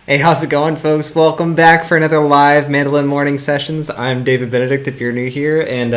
Hey, how's it going, folks? Welcome back for another live Mandolin morning sessions. I'm David Benedict if you're new here, and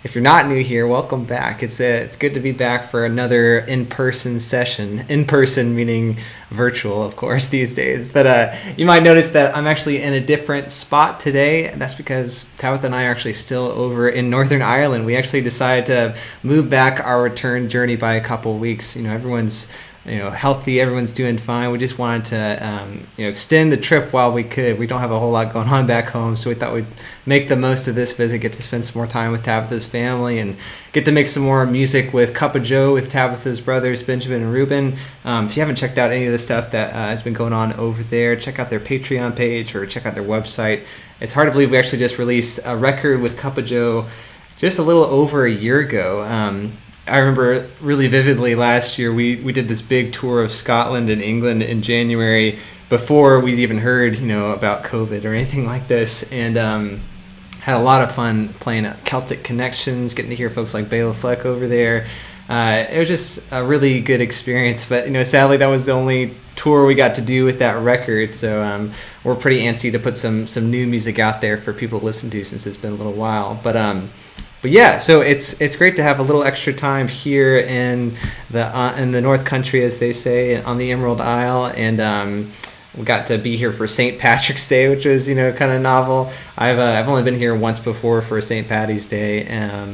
if you're not new here, welcome back. It's good to be back for another in-person session. In-person meaning virtual, of course, these days. But you might notice that I'm actually in a different spot today, and that's because Tabitha and I are actually still over in Northern Ireland. We actually decided to move back our return journey by a couple weeks. Everyone's healthy, everyone's doing fine. We just wanted to extend the trip while we could. We don't have a whole lot going on back home, so we thought we'd make the most of this visit, get to spend some more time with Tabitha's family, and get to make some more music with Cup of Joe with Tabitha's brothers Benjamin and Ruben. If you haven't checked out any of the stuff that has been going on over there, check out their Patreon page or check out their website. It's hard to believe we actually just released a record with Cup of Joe just a little over a year ago. I remember really vividly last year we did this big tour of Scotland and England in January before we'd even heard about COVID or anything like this, and had a lot of fun playing at Celtic Connections, getting to hear folks like Bela Fleck over there. It was just a really good experience, but sadly that was the only tour we got to do with that record, so we're pretty antsy to put some new music out there for people to listen to since it's been a little while. But yeah, so it's great to have a little extra time here in the North Country, as they say, on the Emerald Isle, and we got to be here for St. Patrick's Day, which was kind of novel. I've only been here once before for St. Patty's Day.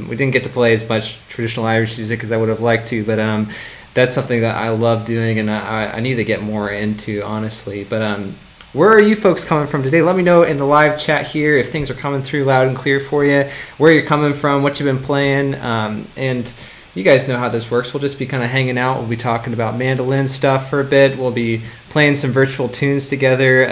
We didn't get to play as much traditional Irish music as I would have liked to, but that's something that I love doing, and I need to get more into, honestly. But where are you folks coming from today? Let me know in the live chat here if things are coming through loud and clear for you, where you're coming from, what you've been playing, and you guys know how this works. We'll just be kind of hanging out. We'll be talking about mandolin stuff for a bit. We'll be playing some virtual tunes together,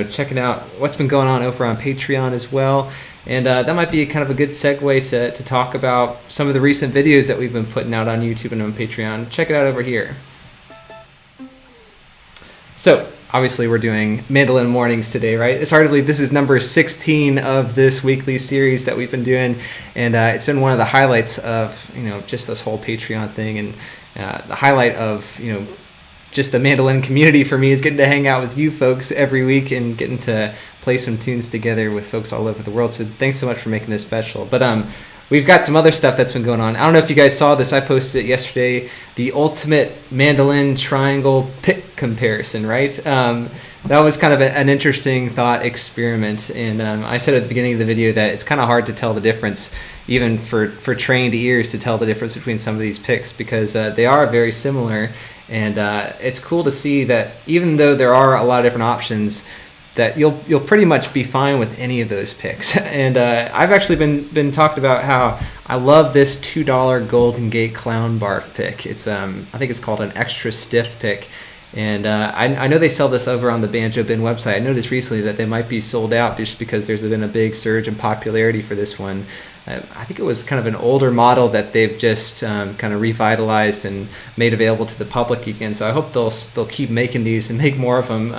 checking out what's been going on over on Patreon as well. And that might be kind of a good segue to talk about some of the recent videos that we've been putting out on YouTube and on Patreon. Check it out over here. So, obviously we're doing Mandolin Mornings today, right? It's hard to believe this is number 16 of this weekly series that we've been doing, and it's been one of the highlights of just this whole Patreon thing, and the highlight of just the mandolin community for me is getting to hang out with you folks every week and getting to play some tunes together with folks all over the world. So thanks so much for making this special. But we've got some other stuff that's been going on. I don't know if you guys saw this. I posted it yesterday. The ultimate mandolin triangle pick comparison, right? That was kind of an interesting thought experiment. And I said at the beginning of the video that it's kind of hard to tell the difference, even for trained ears, to tell the difference between some of these picks, because they are very similar. And it's cool to see that even though there are a lot of different options, that you'll pretty much be fine with any of those picks. And I've actually been talking about how I love this $2 Golden Gate Clown Barf pick. It's I think it's called an extra stiff pick, and I know they sell this over on the Banjo Bin website. I noticed recently that they might be sold out just because there's been a big surge in popularity for this one. I think it was kind of an older model that they've just kind of revitalized and made available to the public again. So I hope they'll keep making these and make more of them.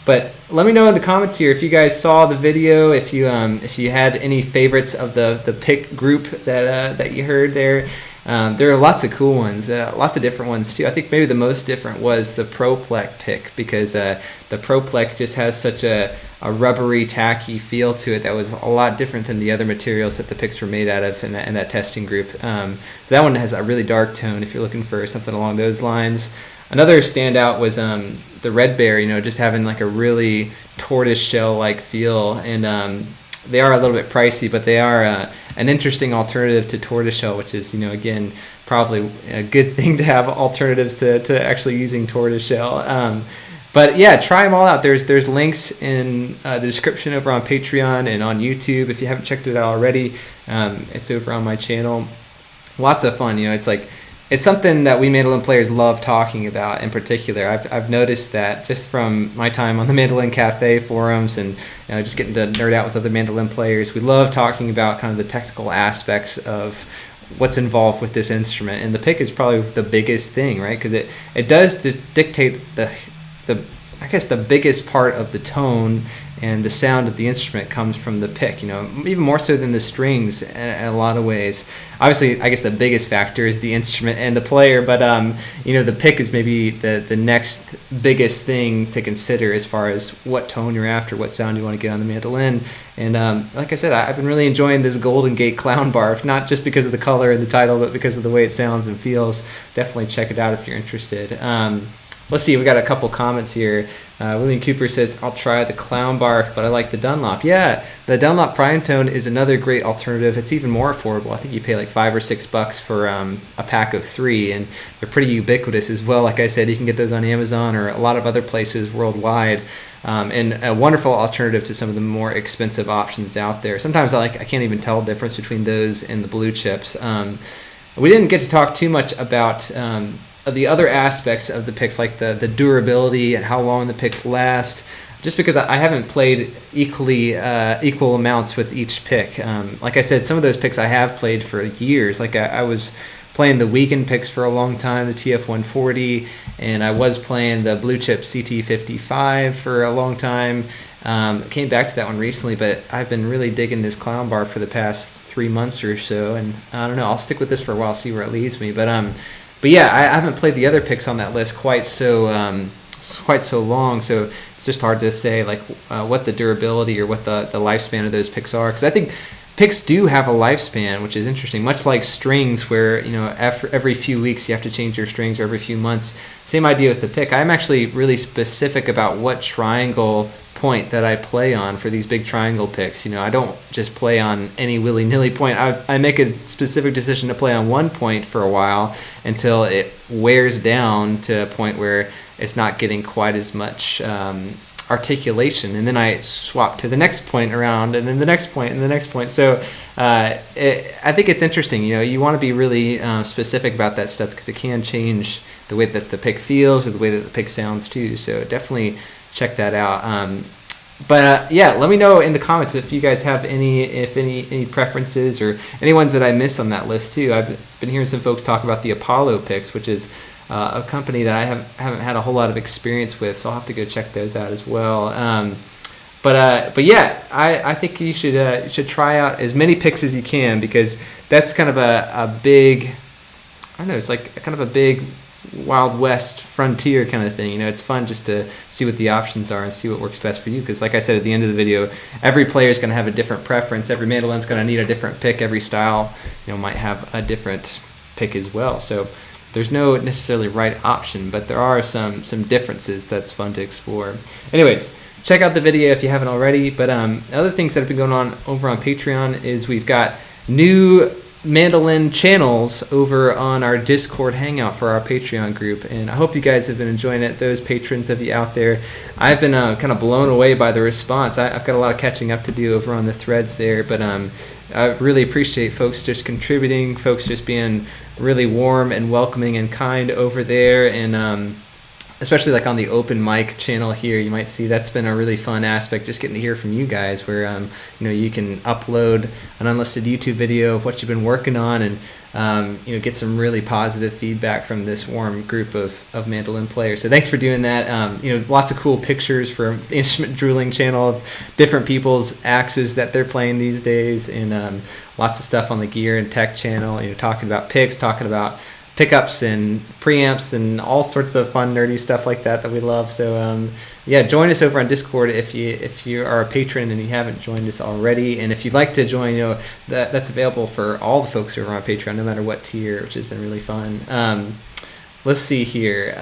But let me know in the comments here if you guys saw the video, if you had any favorites of the pick group that you heard there. There are lots of cool ones, lots of different ones too. I think maybe the most different was the ProPlec pick, because the ProPlec just has such a rubbery, tacky feel to it that was a lot different than the other materials that the picks were made out of in that testing group. So that one has a really dark tone if you're looking for something along those lines. Another standout was the Red Bear, just having like a really tortoise shell-like feel, and they are a little bit pricey, but they are an interesting alternative to tortoiseshell, which is, again, probably a good thing to have alternatives to actually using tortoiseshell. But yeah, try them all out. There's links in the description over on Patreon and on YouTube. If you haven't checked it out already, it's over on my channel. Lots of fun. It's something that we mandolin players love talking about. In particular, I've noticed that just from my time on the Mandolin Cafe forums and just getting to nerd out with other mandolin players, we love talking about kind of the technical aspects of what's involved with this instrument. And the pick is probably the biggest thing, right? Because it does dictate the biggest part of the tone and the sound of the instrument comes from the pick, even more so than the strings in a lot of ways. Obviously, I guess the biggest factor is the instrument and the player, but the pick is maybe the next biggest thing to consider as far as what tone you're after, what sound you want to get on the mandolin. And like I said, I've been really enjoying this Golden Gate clown barf, not just because of the color and the title, but because of the way it sounds and feels. Definitely check it out if you're interested. Let's see, we got a couple comments here. William Cooper says, I'll try the clown barf, but I like the Dunlop. Yeah, the Dunlop Prime Tone is another great alternative. It's even more affordable. I think you pay like $5 or $6 for a pack of 3, and they're pretty ubiquitous as well. Like I said, you can get those on Amazon or a lot of other places worldwide. And a wonderful alternative to some of the more expensive options out there. Sometimes I can't even tell the difference between those and the blue chips. We didn't get to talk too much about the other aspects of the picks, like the durability and how long the picks last, just because I haven't played equal amounts with each pick. Like I said, some of those picks I have played for years. Like I was playing the Weekend picks for a long time, the TF140, and I was playing the blue chip CT55 for a long time. Came back to that one recently, but I've been really digging this clown bar for the past 3 months or so, and I don't know, I'll stick with this for a while, see where it leads me. But yeah, I haven't played the other picks on that list quite so long, so it's just hard to say what the durability or what the lifespan of those picks are, because I think picks do have a lifespan, which is interesting, much like strings, where every few weeks you have to change your strings, or every few months. Same idea with the pick. I'm actually really specific about what triangle point that I play on for these big triangle picks. I don't just play on any willy-nilly point. I make a specific decision to play on one point for a while until it wears down to a point where it's not getting quite as much articulation, and then I swap to the next point around, and then the next point and the next point. So I think it's interesting. You want to be really specific about that stuff, because it can change the way that the pick feels or the way that the pick sounds too. So definitely check that out. Yeah, let me know in the comments if you guys have any preferences or any ones that I missed on that list too. I've been hearing some folks talk about the Apollo picks, which is a company that I haven't had a whole lot of experience with, so I'll have to go check those out as well. But yeah, I think you should try out as many picks as you can, because that's kind of a big, I don't know, it's like kind of a big Wild West frontier kind of thing. It's fun just to see what the options are and see what works best for you, because like I said at the end of the video, every player is going to have a different preference. Every mandolin's going to need a different pick. Every style might have a different pick as well. So there's no necessarily right option, but there are some differences that's fun to explore. Anyways, check out the video if you haven't already. But other things that have been going on over on Patreon is we've got new mandolin channels over on our Discord hangout for our Patreon group, and I hope you guys have been enjoying it. Those patrons of you out there, I've been kind of blown away by the response. I've got a lot of catching up to do over on the threads there, but I really appreciate folks just contributing, folks just being really warm and welcoming and kind over there, and especially like on the open mic channel here, you might see that's been a really fun aspect, just getting to hear from you guys, where you can upload an unlisted YouTube video of what you've been working on, and get some really positive feedback from this warm group of mandolin players. So thanks for doing that. Lots of cool pictures from the Instrument Drooling channel of different people's axes that they're playing these days, and lots of stuff on the Gear and Tech channel, talking about picks, talking about pickups and preamps and all sorts of fun nerdy stuff like that we love. So yeah, join us over on Discord if you are a patron and you haven't joined us already, and if you'd like to join, that's available for all the folks who are on Patreon, no matter what tier, which has been really fun. Let's see here,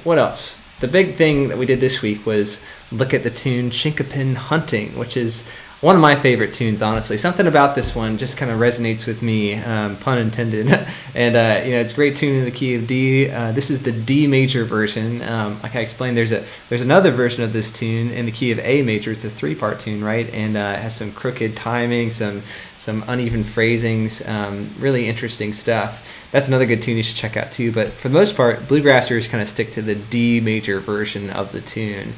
what else? The big thing that we did this week was look at the tune Chinkapin Hunting, which is one of my favorite tunes, honestly. Something about this one just kind of resonates with me, pun intended. And it's a great tune in the key of D. This is the D major version. Like I explained, there's another version of this tune in the key of A major. It's a 3-part tune, right? And it has some crooked timing, some uneven phrasings, really interesting stuff. That's another good tune you should check out too. But for the most part, bluegrassers kind of stick to the D major version of the tune.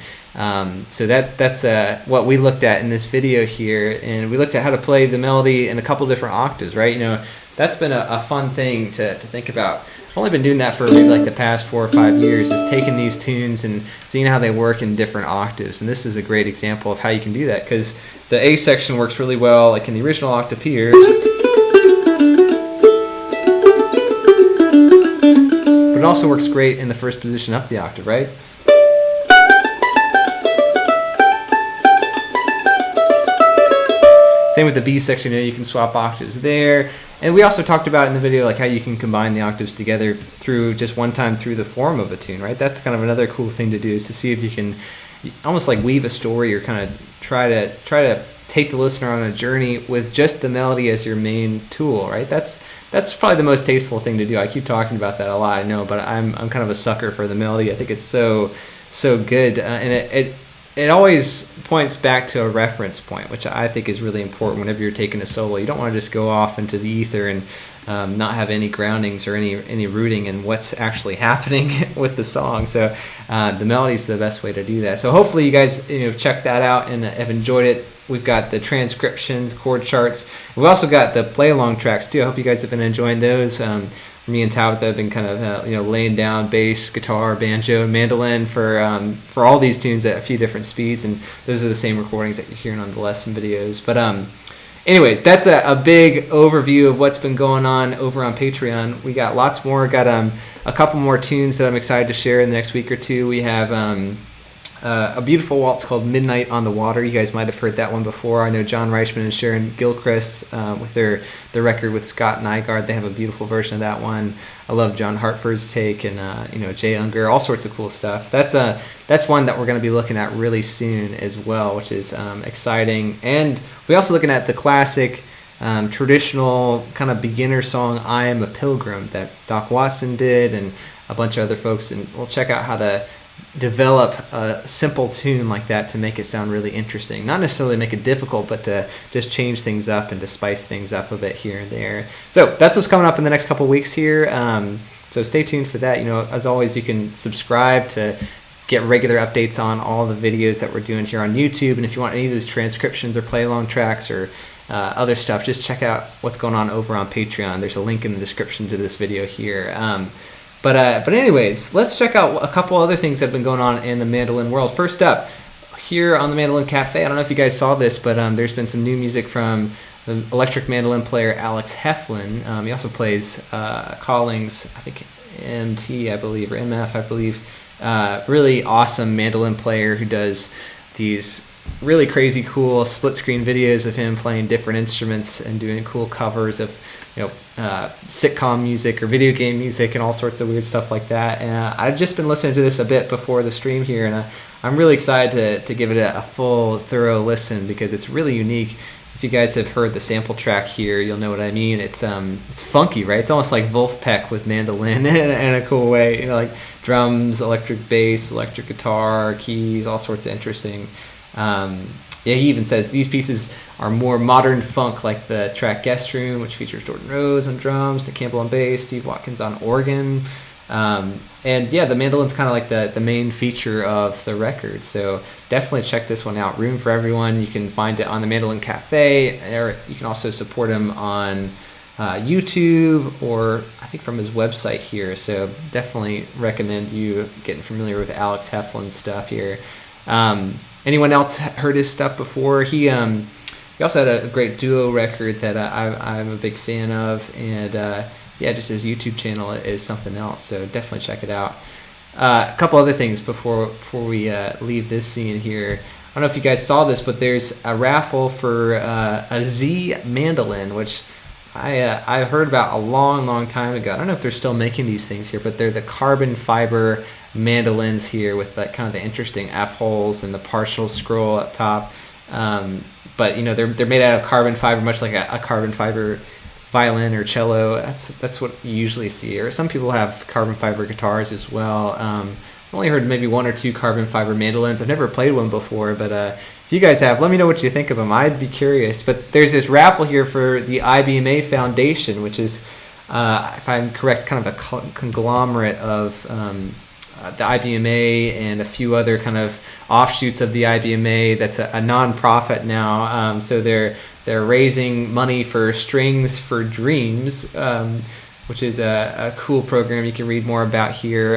So that's what we looked at in this video here, and we looked at how to play the melody in a couple different octaves, right? That's been a fun thing to think about. I've only been doing that for maybe like the past 4 or 5 years, is taking these tunes and seeing how they work in different octaves. And this is a great example of how you can do that, because the A section works really well, like in the original octave here. But it also works great in the first position up the octave, right? Same with the B section, you can swap octaves there. And we also talked about in the video like how you can combine the octaves together through just one time through the form of a tune, right? That's kind of another cool thing to do, is to see if you can almost like weave a story, or kind of try to take the listener on a journey with just the melody as your main tool, right? That's probably the most tasteful thing to do. I keep talking about that a lot, I know, but I'm kind of a sucker for the melody. I think it's so good, and it always points back to a reference point, which I think is really important whenever you're taking a solo. You don't want to just go off into the ether and not have any groundings or any rooting in what's actually happening with the song. So the melody is the best way to do that. So hopefully you guys check that out and have enjoyed it. We've got the transcriptions, chord charts. We've also got the play along tracks too. I hope you guys have been enjoying those. Me and Tabitha have been kind of laying down bass, guitar, banjo, mandolin for all these tunes at a few different speeds, and those are the same recordings that you're hearing on the lesson videos. But anyways, that's a big overview of what's been going on over on Patreon. We got lots more. Got a couple more tunes that I'm excited to share in the next week or two. We have a beautiful waltz called Midnight on the Water. You guys might have heard that one before. I know John Reichman and Sharon Gilchrist with their record with Scott Nygaard. They have a beautiful version of that one. I love John Hartford's take, and Jay Unger, all sorts of cool stuff. That's one that we're going to be looking at really soon as well, which is exciting. And we're also looking at the classic traditional kind of beginner song I Am a Pilgrim that Doc Watson did, and a bunch of other folks, and we'll check out how to develop a simple tune like that to make it sound really interesting. Not necessarily make it difficult, but to just change things up and to spice things up a bit here and there. So that's what's coming up in the next couple weeks here. So stay tuned for that. As always, you can subscribe to get regular updates on all the videos that we're doing here on YouTube. And if you want any of these transcriptions or play along tracks or other stuff, just check out what's going on over on Patreon. There's a link in the description to this video here. But anyways, let's check out a couple other things that have been going on in the mandolin world. First up, here on the Mandolin Cafe, I don't know if you guys saw this, but there's been some new music from the electric mandolin player Alex Heflin. He also plays Collings, I think MT, I believe, or MF, I believe. Really awesome mandolin player who does these really crazy cool split screen videos of him playing different instruments and doing cool covers of sitcom music or video game music and all sorts of weird stuff like that. And I've just been listening to this a bit before the stream here, and I'm really excited to give it a full, thorough listen, because it's really unique. If you guys have heard the sample track here, you'll know what I mean. It's funky, right? It's almost like Wolfpack with mandolin in a cool way. Like drums, electric bass, electric guitar, keys, all sorts of interesting. He even says these pieces are more modern funk, like the track Guest Room, which features Jordan Rose on drums, Dick Campbell on bass, Steve Watkins on organ. The mandolin's kind of like the main feature of the record. So definitely check this one out. Room for Everyone. You can find it on the Mandolin Cafe, or you can also support him on YouTube, or I think from his website here. So definitely recommend you getting familiar with Alex Heflin's stuff here. Anyone else heard his stuff before? He also had a great duo record that I'm a big fan of, and just his YouTube channel is something else. So definitely check it out. A couple other things before we leave this scene here. I don't know if you guys saw this, but there's a raffle for a Z mandolin, which I heard about a long time ago. I don't know if they're still making these things here, but they're the carbon fiber mandolins here with that kind of the interesting F holes and the partial scroll up top. But they're made out of carbon fiber, much like a carbon fiber violin or cello. That's what you usually see. Or some people have carbon fiber guitars as well. I've only heard maybe one or two carbon fiber mandolins. I've never played one before, but if you guys have, let me know what you think of them. I'd be curious. But there's this raffle here for the IBMA Foundation, which is, if I'm correct, kind of a conglomerate of the IBMA and a few other kind of offshoots of the IBMA. That's a non-profit now. So they're raising money for Strings for Dreams, which is a cool program you can read more about here.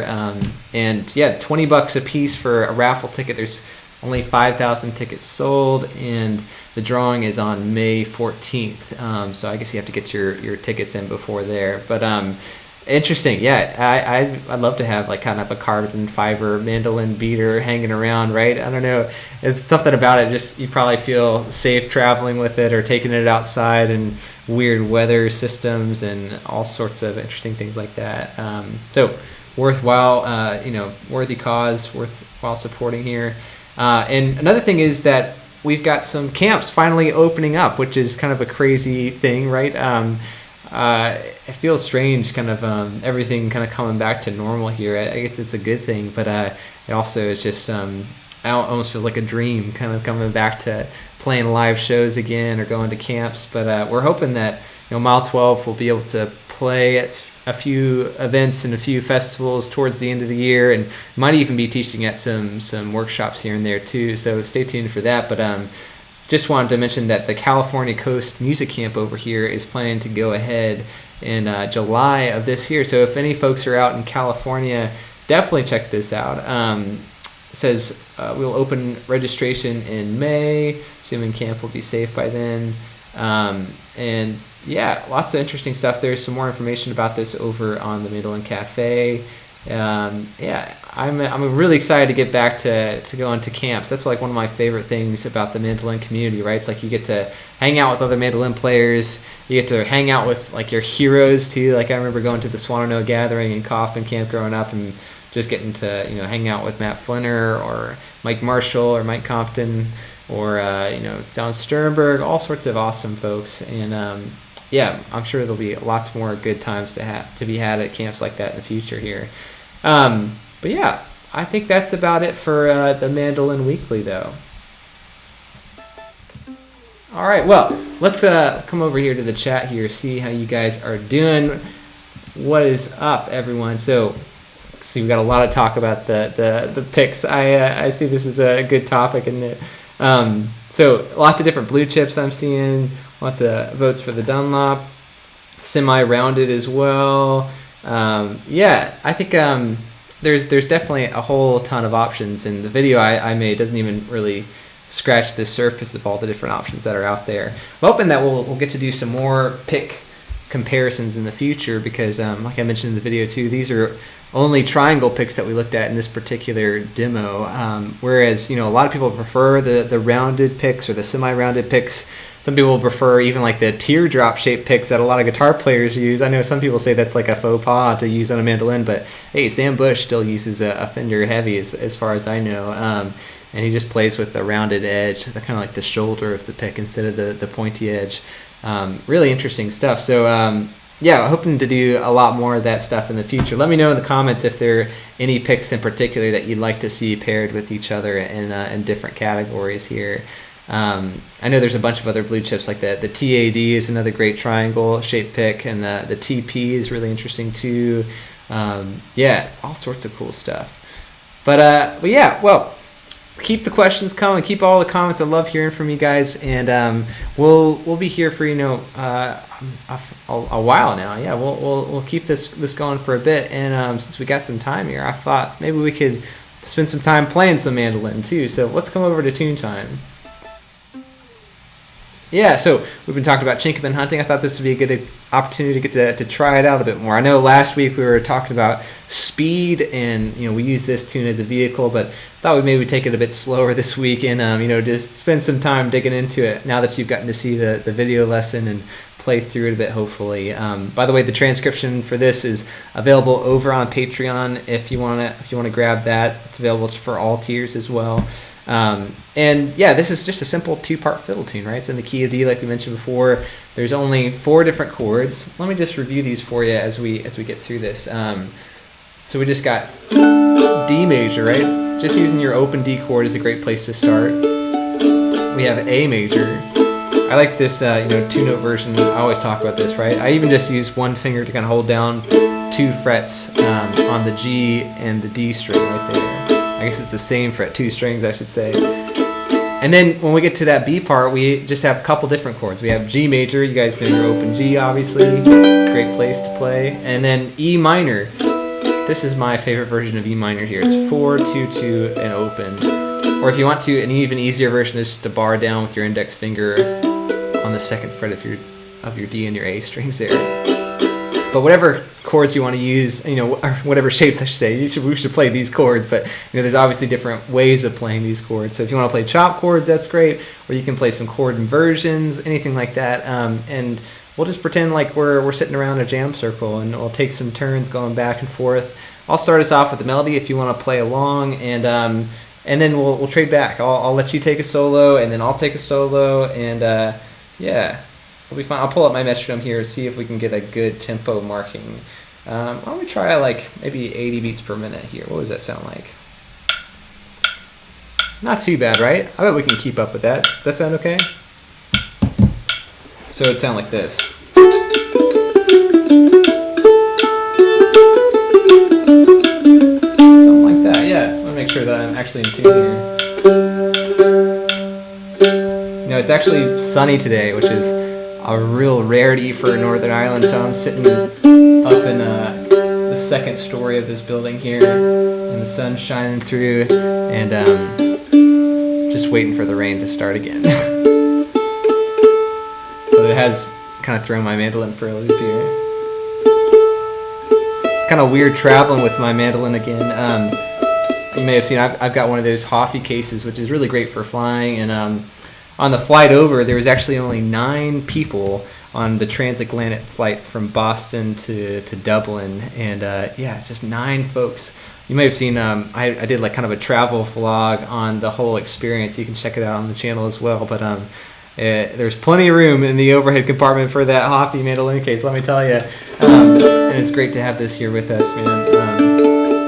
And yeah, $20 a piece for a raffle ticket. There's only 5,000 tickets sold, and the drawing is on May 14th. So I guess you have to get your tickets in before there. But interesting, yeah. I'd love to have like kind of a carbon fiber mandolin beater hanging around, right? I don't know. It's something about it. Just you probably feel safe traveling with it or taking it outside and weird weather systems and all sorts of interesting things like that. So worthwhile, worthy cause, worthwhile supporting here. And another thing is that we've got some camps finally opening up, which is kind of a crazy thing, right? It feels strange, kind of everything kind of coming back to normal here. I guess it's a good thing, but it also is just it almost feels like a dream, kind of coming back to playing live shows again or going to camps. But we're hoping that Mile 12 will be able to play at a few events and a few festivals towards the end of the year, and might even be teaching at some workshops here and there too. So stay tuned for that. But just wanted to mention that the California Coast Music Camp over here is planning to go ahead in July of this year. So if any folks are out in California, definitely check this out. It says we'll open registration in May, assuming camp will be safe by then. And yeah, lots of interesting stuff. There's some more information about this over on the Mandolin Cafe. Yeah, I'm really excited to get back to going to camps. That's like one of my favorite things about the mandolin community, right? It's like you get to hang out with other mandolin players. You get to hang out with like your heroes too. Like I remember going to the Swannanoa Gathering and Kaufman Camp growing up, and just getting to hang out with Matt Flinner or Mike Marshall or Mike Compton or Don Sternberg, all sorts of awesome folks. And yeah, I'm sure there'll be lots more good times to be had at camps like that in the future here. But yeah, I think that's about it for the Mandolin Weekly, though. All right, well, let's come over here to the chat here, see how you guys are doing. What is up, everyone? So, see, we got a lot of talk about the picks. I see this is a good topic, isn't it? So lots of different blue chips I'm seeing. Lots of votes for the Dunlop. Semi-rounded as well. Yeah, I think there's definitely a whole ton of options, and the video I made doesn't even really scratch the surface of all the different options that are out there. I'm hoping that we'll get to do some more pick comparisons in the future, because like I mentioned in the video too, these are only triangle picks that we looked at in this particular demo, whereas a lot of people prefer the rounded picks or the semi-rounded picks. Some people prefer even like the teardrop shaped picks that a lot of guitar players use. I know some people say that's like a faux pas to use on a mandolin, but hey, Sam Bush still uses a Fender Heavy as far as I know, and he just plays with the rounded edge, the kind of like the shoulder of the pick instead of the pointy edge. Really interesting stuff. So yeah, hoping to do a lot more of that stuff in the future. Let me know in the comments if there are any picks in particular that you'd like to see paired with each other in different categories here. I know there's a bunch of other blue chips, like the TAD is another great triangle shaped pick, and the TP is really interesting too. Yeah, all sorts of cool stuff. But yeah, well, keep the questions coming, keep all the comments. I love hearing from you guys, and we'll be here for a while now. Yeah, we'll keep this going for a bit, and since we got some time here, I thought maybe we could spend some time playing some mandolin too. So let's come over to Tune Time. Yeah, so we've been talking about Chinkapin hunting. I thought this would be a good opportunity to get to try it out a bit more. I know last week we were talking about speed, and we use this tune as a vehicle, but thought we'd maybe take it a bit slower this week and just spend some time digging into it now that you've gotten to see the video lesson and play through it a bit, hopefully. By the way, the transcription for this is available over on Patreon if you want to grab that. It's available for all tiers as well. And yeah, this is just a simple 2-part fiddle tune, right? It's in the key of D, like we mentioned before. There's only 4 different chords. Let me just review these for you as we get through this. So we just got D major, right? Just using your open D chord is a great place to start. We have A major. I like this, 2-note version. I always talk about this, right? I even just use one finger to kind of hold down 2 frets on the G and the D string right there. I guess it's the same fret, 2 strings, I should say. And then when we get to that B part, we just have a couple different chords. We have G major. You guys know your open G, obviously. Great place to play. And then E minor. This is my favorite version of E minor here. It's 4, 2, 2, and open. Or if you want to, an even easier version is to bar down with your index finger on the second fret of your D and your A strings there. But whatever chords you want to use, or whatever shapes I should say, we should play these chords. But there's obviously different ways of playing these chords. So if you want to play chop chords, that's great. Or you can play some chord inversions, anything like that. And we'll just pretend like we're sitting around a jam circle, and we'll take some turns going back and forth. I'll start us off with the melody if you want to play along, and then we'll trade back. I'll let you take a solo, and then I'll take a solo, and yeah. It'll be fun. I'll pull up my metronome here, see if we can get a good tempo marking. Why don't we try like maybe 80 beats per minute here? What does that sound like? Not too bad, right? I bet we can keep up with that. Does that sound okay? So it'd sound like this. Something like that, yeah. I want to make sure that I'm actually in tune here. It's actually sunny today, which is a real rarity for Northern Ireland, so I'm sitting up in the second story of this building here, and the sun's shining through, and just waiting for the rain to start again. But it has kind of thrown my mandolin for a loop here. It's kind of weird traveling with my mandolin again. You may have seen I've got one of those Hoffy cases, which is really great for flying, and on the flight over, there was actually only 9 people on the transatlantic flight from Boston to Dublin, and just 9 folks. You may have seen I did like kind of a travel vlog on the whole experience. You can check it out on the channel as well. But there's plenty of room in the overhead compartment for that Hoffy mandolin case, let me tell you. And it's great to have this here with us, man.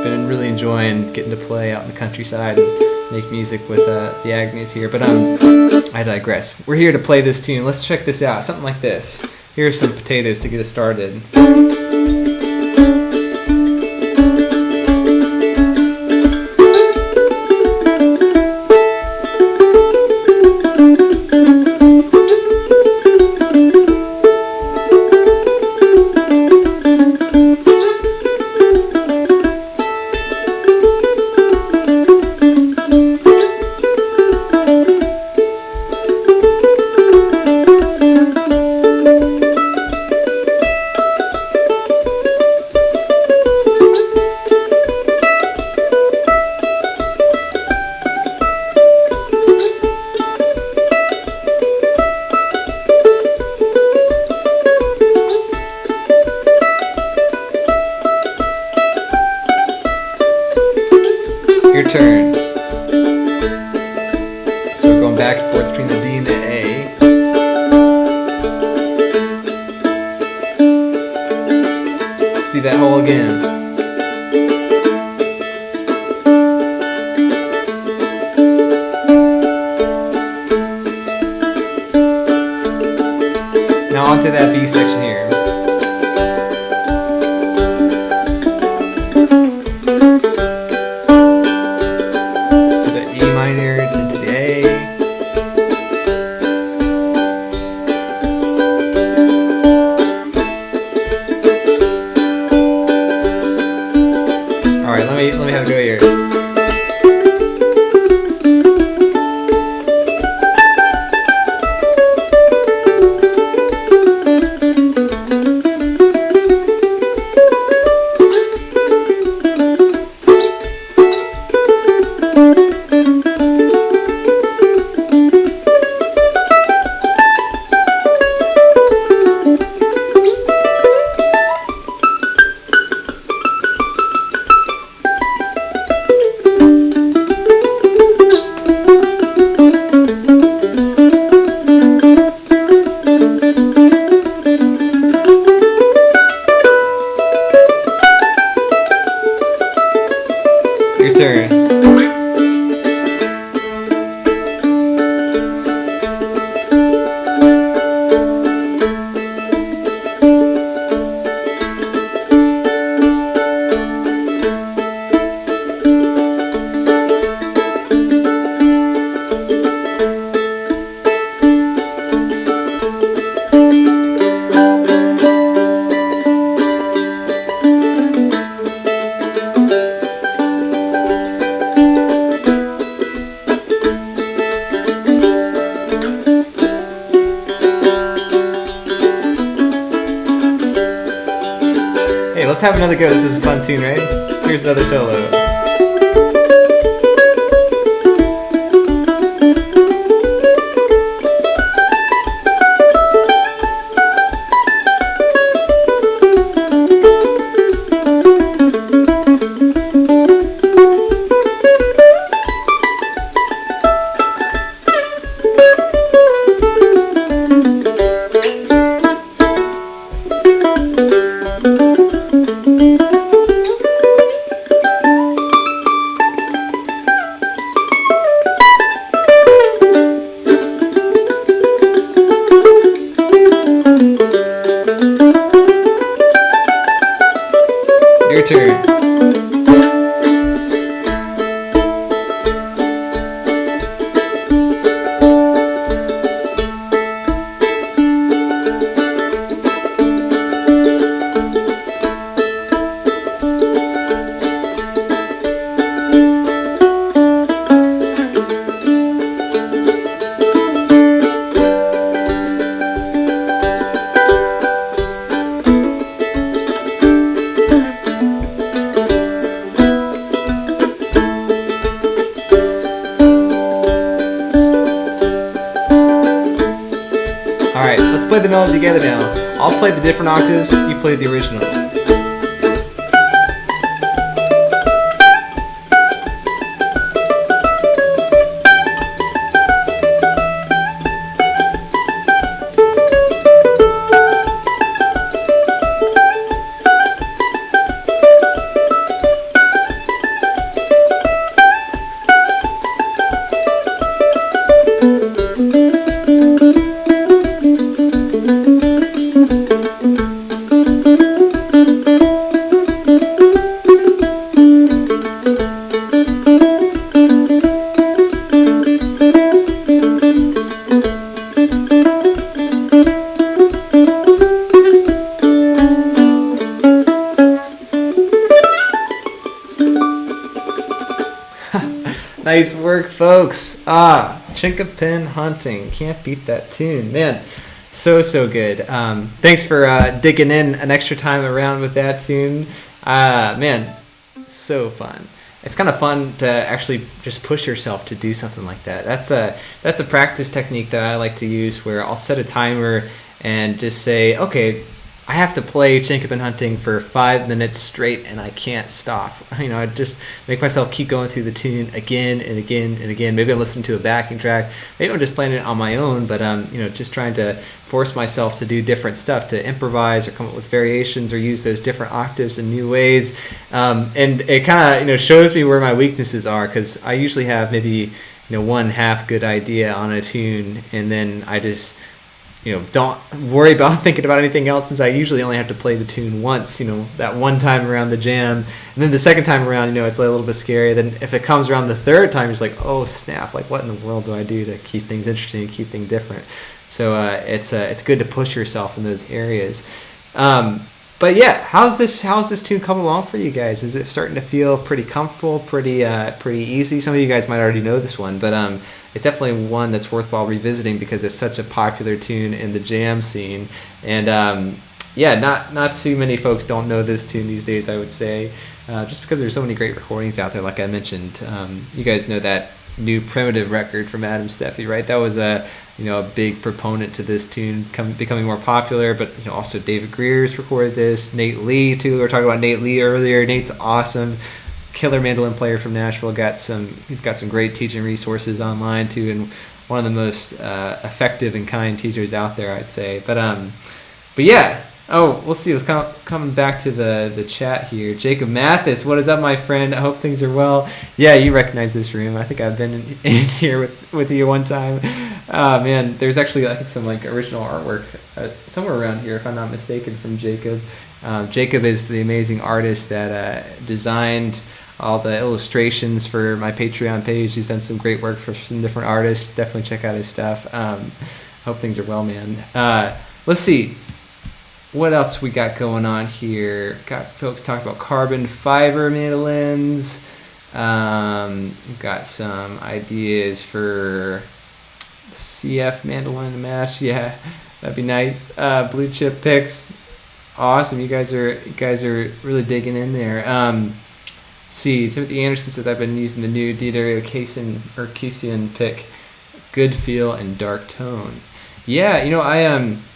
Been really enjoying getting to play out in the countryside and make music with the Agnews here. But I digress. We're here to play this tune. Let's check this out. Something like this. Here's some potatoes to get us started. Your turn. So we're going back and forth between the D and the A. Let's do that whole again. Now onto that B section here. Let me have a go here. let's have another go. This is a fun tune, right? Here's another solo. Your turn. Alright, let's play the melody together now. I'll play the different octaves, you play the original. Nice work, folks. Chinkapin Hunting. Can't beat that tune. Man, so good. Thanks for digging in an extra time around with that tune. Man, so fun. It's kind of fun to actually just push yourself to do something like that. That's a practice technique that I like to use where I'll set a timer and just say, okay, I have to play Chinkapin Hunting for 5 minutes straight and I can't stop. I just make myself keep going through the tune again and again and again. Maybe I'm listening to a backing track. Maybe I'm just playing it on my own, but just trying to force myself to do different stuff, to improvise or come up with variations or use those different octaves in new ways. And it kind of shows me where my weaknesses are, because I usually have maybe one half good idea on a tune, and then I just don't worry about thinking about anything else, since I usually only have to play the tune once, that one time around the jam. And then the second time around, it's a little bit scary. Then if it comes around the third time, it's like, oh snap, like what in the world do I do to keep things interesting and keep things different? So it's good to push yourself in those areas. But yeah, how's this tune come along for you guys? Is it starting to feel pretty comfortable, pretty easy? Some of you guys might already know this one, but it's definitely one that's worthwhile revisiting because it's such a popular tune in the jam scene. And not too many folks don't know this tune these days, I would say, just because there's so many great recordings out there. Like I mentioned, you guys know that new Primitive record from Adam Steffi, right? That was a big proponent to this tune becoming more popular. But also David Greer's recorded this. Nate Lee too. We were talking about Nate Lee earlier. Nate's awesome, killer mandolin player from Nashville. He's got some great teaching resources online too, and one of the most effective and kind teachers out there, I'd say. But yeah. Oh, we'll see. Let's coming back to the chat here. Jacob Mathis, what is up, my friend? I hope things are well. Yeah, you recognize this room. I think I've been in here with you one time. Man, there's actually, I think, some original artwork somewhere around here, if I'm not mistaken, from Jacob. Jacob is the amazing artist that designed all the illustrations for my Patreon page. He's done some great work for some different artists. Definitely check out his stuff. Hope things are well, man. Let's see. What else we got going on here? Got folks talking about carbon fiber mandolins. Got some ideas for CF mandolin to match. Yeah, that'd be nice. Blue chip picks. Awesome. You guys are really digging in there. See, Timothy Anderson says I've been using the new D'Addario Kasian pick, good feel and dark tone. Yeah, I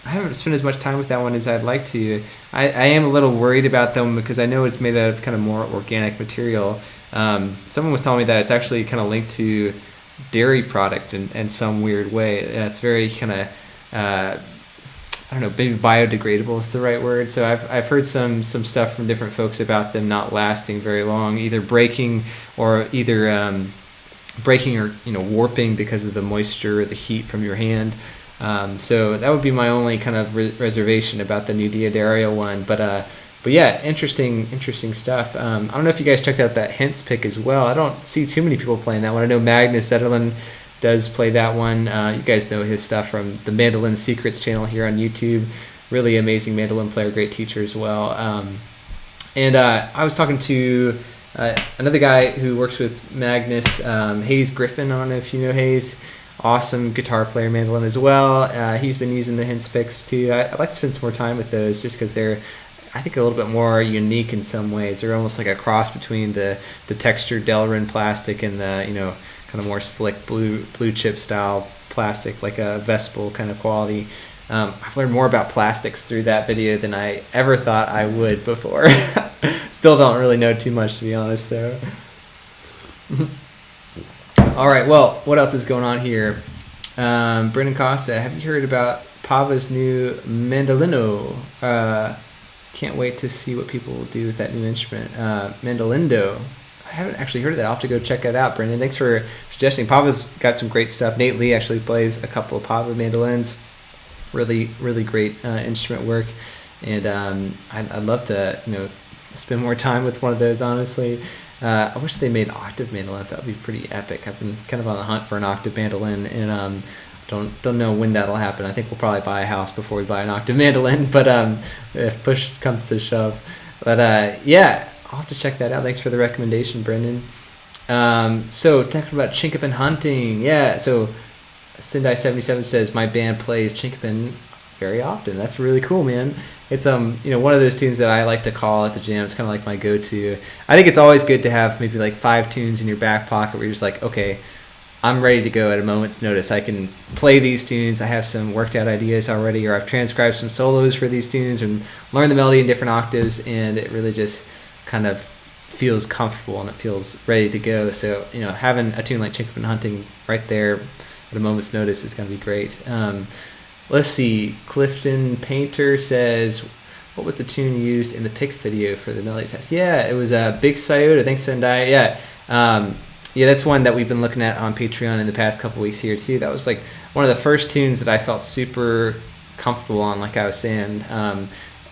haven't spent as much time with that one as I'd like to. I am a little worried about them because I know it's made out of kind of more organic material. Someone was telling me that it's actually kind of linked to dairy product in some weird way. It's very kind of I don't know, maybe biodegradable is the right word. So I've heard some stuff from different folks about them not lasting very long, either breaking or warping because of the moisture or the heat from your hand. So that would be my only kind of reservation about the new D'Addario one. But yeah, interesting stuff. I don't know if you guys checked out that Hints pick as well. I don't see too many people playing that one. I know Magnus Zetterlund does play that one. You guys know his stuff from the Mandolin Secrets channel here on YouTube. Really amazing mandolin player, great teacher as well. And I was talking to another guy who works with Magnus, Hayes Griffin. I don't know if you know Hayes. Awesome guitar player, mandolin as well. He's been using the Hints picks too. I'd like to spend some more time with those just because they're, I think, a little bit more unique in some ways. They're almost like a cross between the textured Delrin plastic and the kind of more slick blue chip style plastic, like a Vespel kind of quality. I've learned more about plastics through that video than I ever thought I would before. Still don't really know too much, to be honest, though. All right, well, what else is going on here? Brendan Costa, have you heard about Pava's new Mandolino? Can't wait to see what people will do with that new instrument. Mandolindo. I haven't actually heard of that. I'll have to go check it out, Brendan. Thanks for suggesting. Pava's got some great stuff. Nate Lee actually plays a couple of Pava mandolins. Really, really great instrument work. And I'd love to, spend more time with one of those, honestly. I wish they made octave mandolins. That would be pretty epic. I've been kind of on the hunt for an octave mandolin, and don't know when that'll happen. I think we'll probably buy a house before we buy an octave mandolin, but if push comes to shove. But yeah, I'll have to check that out. Thanks for the recommendation, Brendan. So talking about Chinkapin hunting, yeah. So Sindai77 says my band plays Chinkapin very often. That's really cool, man. It's one of those tunes that I like to call at the jam. It's kind of like my go-to. I think it's always good to have maybe like 5 tunes in your back pocket where you're just like, okay, I'm ready to go at a moment's notice. I can play these tunes. I have some worked out ideas already, or I've transcribed some solos for these tunes and learned the melody in different octaves, and it really just kind of feels comfortable and it feels ready to go. So, having a tune like Chinkapin Hunting right there at a moment's notice is going to be great. Let's see. Clifton Painter says, what was the tune used in the pick video for the melody test? Yeah, it was Big Scioto. Thanks, Sendai. Yeah. Yeah, that's one that we've been looking at on Patreon in the past couple weeks here too. That was like one of the first tunes that I felt super comfortable on, like I was saying.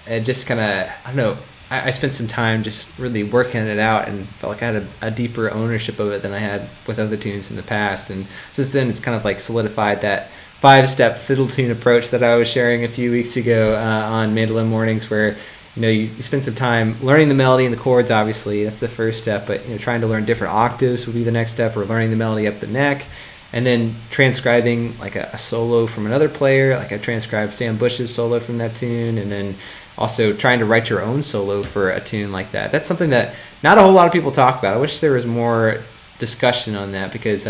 It just kind of, I don't know, I spent some time just really working it out and felt like I had a deeper ownership of it than I had with other tunes in the past. And since then, it's kind of like solidified that 5-step fiddle tune approach that I was sharing a few weeks ago on Mandolin Mornings, where you spend some time learning the melody and the chords. Obviously, that's the first step, but trying to learn different octaves would be the next step, or learning the melody up the neck, and then transcribing like a solo from another player. Like I transcribed Sam Bush's solo from that tune, and then also trying to write your own solo for a tune like that. That's something that not a whole lot of people talk about. I wish there was more discussion on that, because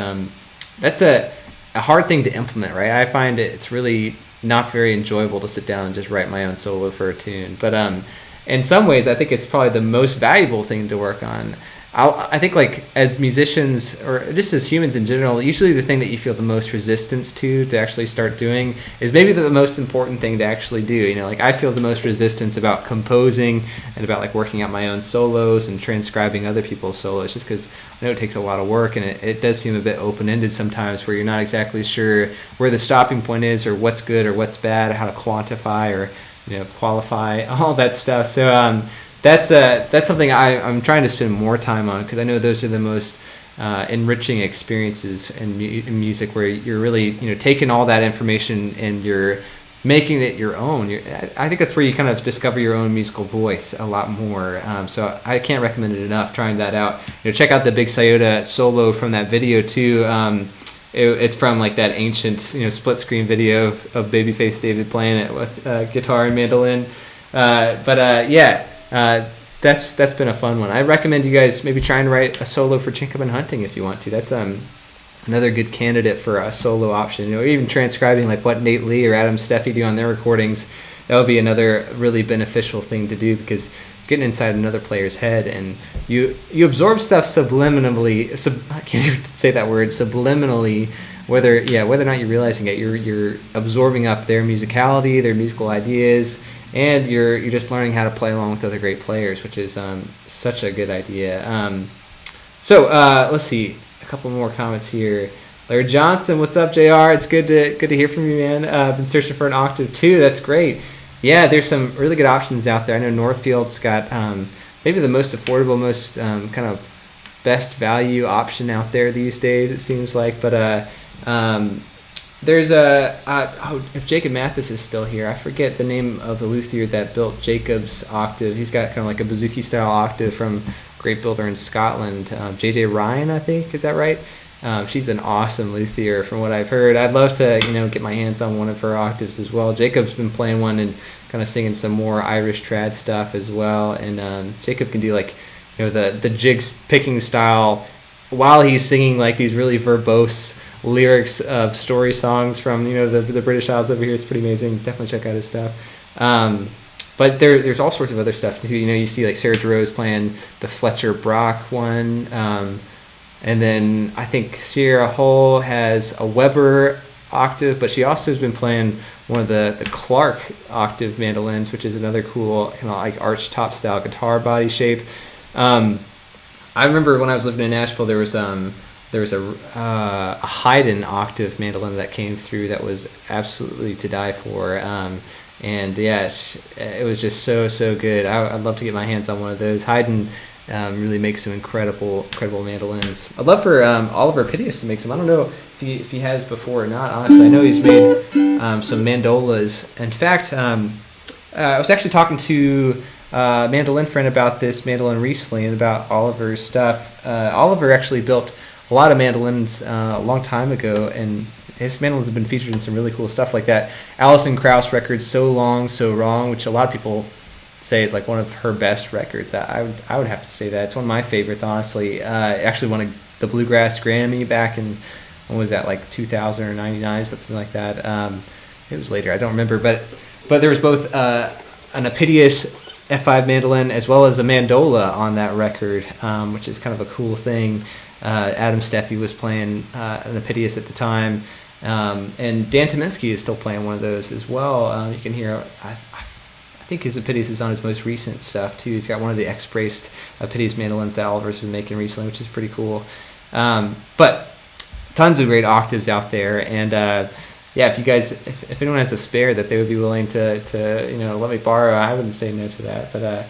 that's a hard thing to implement, right? I find it's really not very enjoyable to sit down and just write my own solo for a tune. But in some ways, I think it's probably the most valuable thing to work on. I think, like, as musicians, or just as humans in general, usually the thing that you feel the most resistance to actually start doing is maybe the most important thing to actually do. Like, I feel the most resistance about composing and about like working out my own solos and transcribing other people's solos, just because I know it takes a lot of work, and it does seem a bit open-ended sometimes, where you're not exactly sure where the stopping point is, or what's good or what's bad, how to quantify or qualify, all that stuff. So that's something I'm trying to spend more time on, because I know those are the most enriching experiences in music, where you're really taking all that information and you're making it your own. I think that's where you kind of discover your own musical voice a lot more. So I can't recommend it enough, trying that out. Check out the Big Scioto solo from that video too. It's from like that ancient split screen video of Babyface David playing it with guitar and mandolin. That's been a fun one. I recommend you guys maybe try and write a solo for Chinkapin Hunting if you want to. That's another good candidate for a solo option. You know, even transcribing like what Nate Lee or Adam Steffi do on their recordings. That would be another really beneficial thing to do, because you're getting inside another player's head and you absorb stuff subliminally. I can't even say that word, subliminally. Whether or not you're realizing it, you're absorbing up their musicality, their musical ideas, and you're just learning how to play along with other great players, which is such a good idea. So let's see, a couple more comments here. Larry Johnson, what's up, JR? It's good to hear from you, man. I've been searching for an octave too. That's great. Yeah, there's some really good options out there. I know Northfield's got maybe the most affordable, most kind of best value option out there these days, it seems like. But there's if Jacob Mathis is still here, I forget the name of the luthier that built Jacob's octave. He's got kind of like a bouzouki style octave from a great builder in Scotland, JJ Ryan, I think. Is that right? She's an awesome luthier from what I've heard. I'd love to, get my hands on one of her octaves as well. Jacob's been playing one and kind of singing some more Irish trad stuff as well. And Jacob can do like, the jig picking style while he's singing like these really verbose lyrics of story songs from, the British Isles over here. It's pretty amazing. Definitely check out his stuff. But there's all sorts of other stuff too. You see like Sarah Giroux playing the Fletcher Brock one. And then I think Sierra Hull has a Weber octave, but she also has been playing one of the Clark octave mandolins, which is another cool kind of like arch top style guitar body shape. I remember when I was living in Nashville, there was a Haydn octave mandolin that came through that was absolutely to die for. And yeah, it was just so good. I'd love to get my hands on one of those. Haydn really makes some incredible mandolins. I'd love for Oliver Pitius to make some. I don't know if he has before or not, honestly. I know he's made some mandolas. In fact, I was actually talking to a mandolin friend about this mandolin recently and about Oliver's stuff. Oliver actually built a lot of mandolins a long time ago, and his mandolins have been featured in some really cool stuff like that. Alison Krauss record, So Long, So Wrong, which a lot of people say is like one of her best records. I would have to say that. It's one of my favorites, honestly. It actually won the Bluegrass Grammy back in, when was that, like 2000 or 99, something like that. It was later, I don't remember. But there was both an Apitius F5 mandolin as well as a mandola on that record, which is kind of a cool thing. Adam Steffi was playing an Apitius at the time. And Dan Tominski is still playing one of those as well. You can hear, I think his Apitius is on his most recent stuff too. He's got one of the X-braced Apitius mandolins that Oliver's been making recently, which is pretty cool. But tons of great octaves out there, and yeah, if you guys, if anyone has a spare that they would be willing to let me borrow, I wouldn't say no to that. But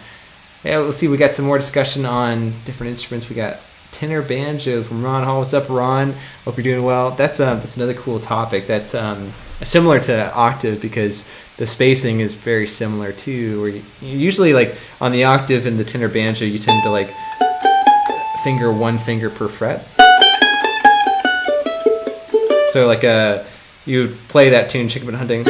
yeah, we'll see. We got some more discussion on different instruments. We got tenor banjo from Ron Hall. What's up, Ron? Hope you're doing well. That's another cool topic. That's similar to octave because the spacing is very similar too. Where you usually, like on the octave and the tenor banjo, you tend to like finger one finger per fret. So like you play that tune, Chickabin Hunting.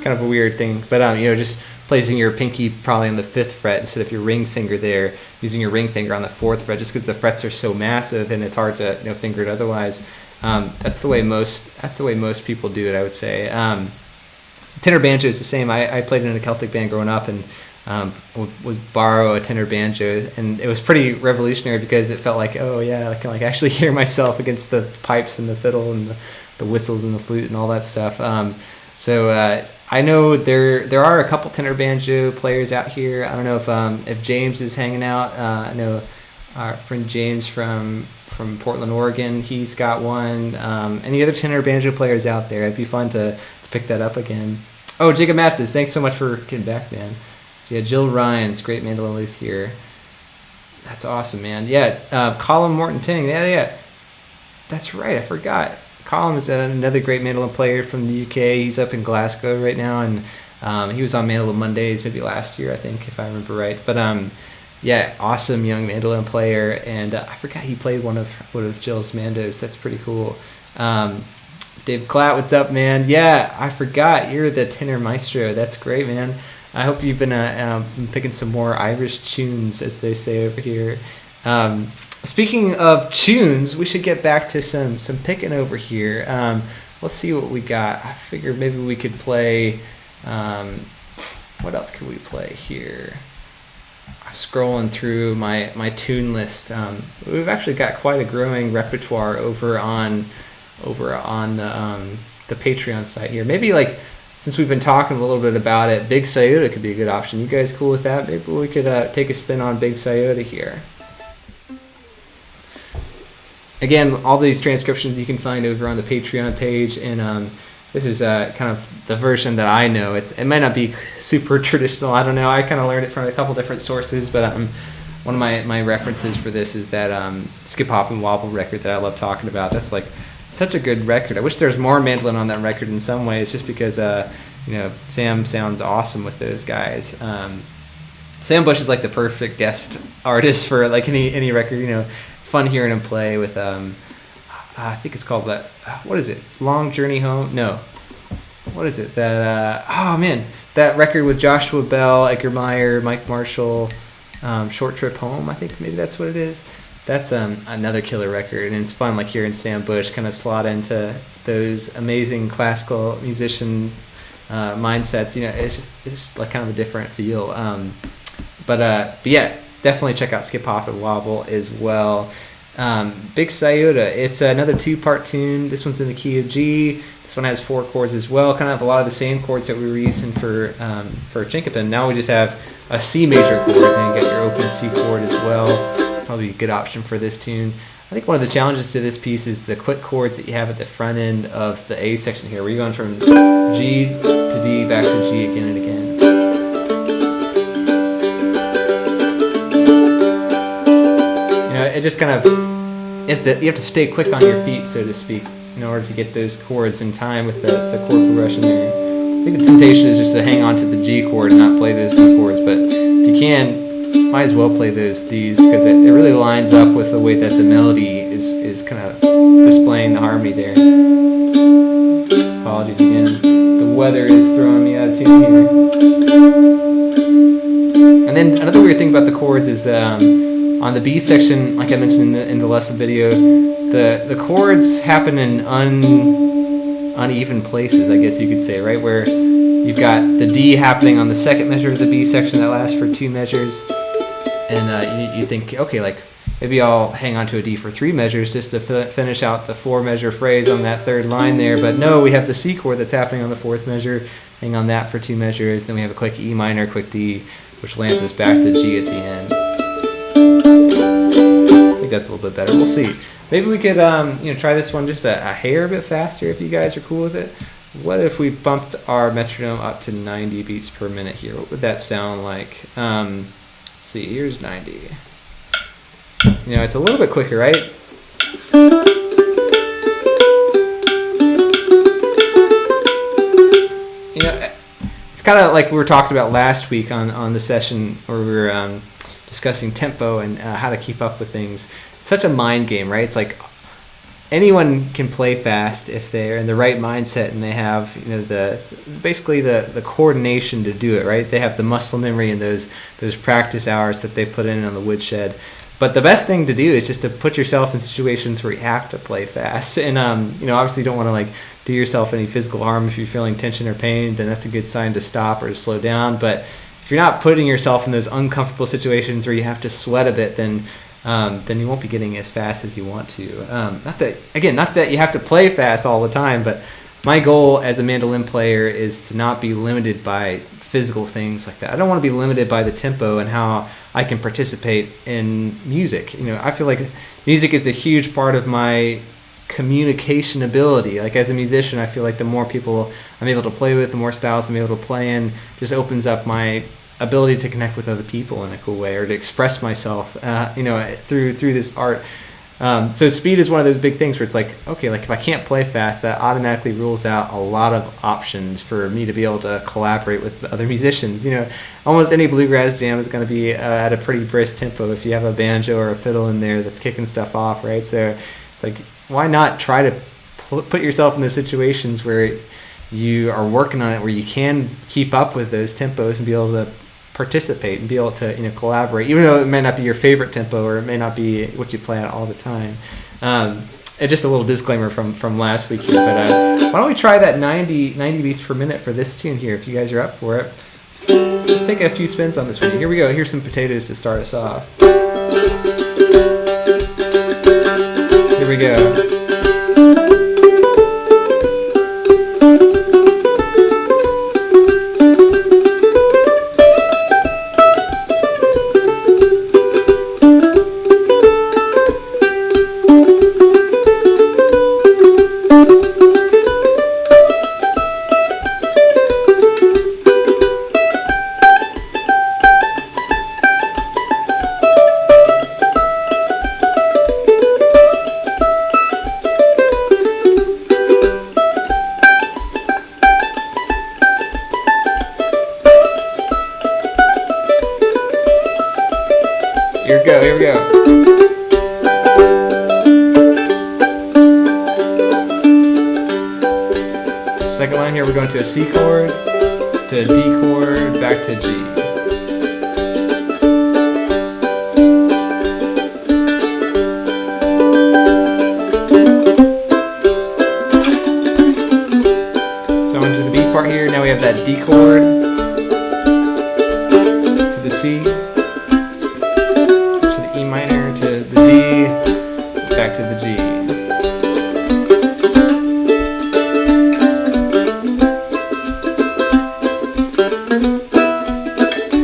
Kind of a weird thing, but just placing your pinky probably on the 5th fret instead of your ring finger there, using your ring finger on the 4th fret, just because the frets are so massive and it's hard to finger it otherwise. That's the way most people do it, I would say. So tenor banjo is the same. I played in a Celtic band growing up and would borrow a tenor banjo, and it was pretty revolutionary because it felt like, oh yeah, I can like actually hear myself against the pipes and the fiddle and the whistles and the flute and all that stuff. So I know there are a couple tenor banjo players out here. I don't know if James is hanging out. I know our friend James from Portland, Oregon, he's got one. Any other tenor banjo players out there? It'd be fun to pick that up again. Oh, Jacob Mathis, thanks so much for getting back, man. Yeah, Jill Ryan's great mandolin luthier. That's awesome, man. Yeah, Colin Morton Ting. Yeah. That's right, I forgot. Colin is another great mandolin player from the UK. He's up in Glasgow right now, and he was on Mandolin Mondays maybe last year, I think, if I remember right. But Yeah, awesome young mandolin player, and I forgot he played one of Jill's mandos. That's pretty cool. Dave Klatt, what's up, man? Yeah, I forgot you're the tenor maestro. That's great, man. I hope you've been picking some more Irish tunes, as they say over here. Speaking of tunes, we should get back to some picking over here. Let's see what we got. I figured maybe we could play. What else could we play here? I'm scrolling through my tune list. We've actually got quite a growing repertoire over on the Patreon site here. Maybe like, since we've been talking a little bit about it, Big Sayota could be a good option. You guys cool with that? Maybe we could take a spin on Big Sayota here. Again, all these transcriptions you can find over on the Patreon page, and this is kind of the version that I know. It might not be super traditional. I don't know. I kind of learned it from a couple different sources, but one of my references for this is that Skip Hop and Wobble record that I love talking about. That's like such a good record. I wish there was more mandolin on that record in some ways, just because Sam sounds awesome with those guys. Sam Bush is like the perfect guest artist for like any record. It's fun hearing him play with I think it's called that. What is it? Long Journey Home? No. What is it? That that record with Joshua Bell, Edgar Meyer, Mike Marshall, Short Trip Home. I think maybe that's what it is. That's another killer record, and it's fun like hearing Sam Bush kind of slot into those amazing classical musician mindsets. It's just like kind of a different feel. But yeah, definitely check out Skip Hop and Wobble as well. Big Sayota, it's another 2-part tune. This one's in the key of G. This one has 4 chords as well, kind of a lot of the same chords that we were using for Chinkapin. Now we just have a C major chord, and you got your open C chord as well. Probably a good option for this tune. I think one of the challenges to this piece is the quick chords that you have at the front end of the A section here, where you're going from G to D back to G again and again. It just kind of you have to stay quick on your feet, so to speak, in order to get those chords in time with the chord progression there. I think the temptation is just to hang on to the G chord and not play those D chords, but if you can, might as well play those Ds, because it really lines up with the way that the melody is kind of displaying the harmony there. Apologies again. The weather is throwing me out of tune here. And then another weird thing about the chords is that on the B section, like I mentioned in the lesson video, the chords happen in uneven places, I guess you could say, right? Where you've got the D happening on the second measure of the B section that lasts for 2 measures, and you think, okay, like maybe I'll hang on to a D for 3 measures just to finish out the 4-measure phrase on that third line there. But no, we have the C chord that's happening on the 4th measure, hang on that for 2 measures, then we have a quick E minor, quick D, which lands us back to G at the end. I think that's a little bit better. We'll see. Maybe we could try this one just a hair bit faster if you guys are cool with it. What if we bumped our metronome up to 90 beats per minute here? What would that sound like? Let's see, here's 90. It's a little bit quicker, right? It's kind of like we were talking about last week on the session where we were discussing tempo and how to keep up with things. It's such a mind game, right? It's like anyone can play fast if they're in the right mindset and they have the coordination to do it, right? They have the muscle memory and those practice hours that they've put in on the woodshed. But the best thing to do is just to put yourself in situations where you have to play fast. And obviously you don't want to like do yourself any physical harm. If you're feeling tension or pain, then that's a good sign to stop or to slow down. But if you're not putting yourself in those uncomfortable situations where you have to sweat a bit, then you won't be getting as fast as you want to. Not that you have to play fast all the time, but my goal as a mandolin player is to not be limited by physical things like that. I don't want to be limited by the tempo and how I can participate in music. I feel like music is a huge part of my communication ability. Like as a musician, I feel like the more people I'm able to play with, the more styles I'm able to play in, just opens up my ability to connect with other people in a cool way, or to express myself through this art. So speed is one of those big things where it's like, okay, like if I can't play fast, that automatically rules out a lot of options for me to be able to collaborate with other musicians. You know, almost any bluegrass jam is going to be at a pretty brisk tempo if you have a banjo or a fiddle in there that's kicking stuff off, right? So it's like, why not try to put yourself in those situations where you are working on it, where you can keep up with those tempos and be able to participate and be able to, you know, collaborate, even though it may not be your favorite tempo or it may not be what you play at all the time. And just a little disclaimer from last week here, but why don't we try that 90 beats per minute for this tune here, if you guys are up for it. Let's take a few spins on this one. Here we go. Here's some potatoes to start us off. Here we go. Here we go. Second line here, we're going to a C chord, to a D chord, back to G. So onto the B part here, now we have that D chord, to the C, back to the G.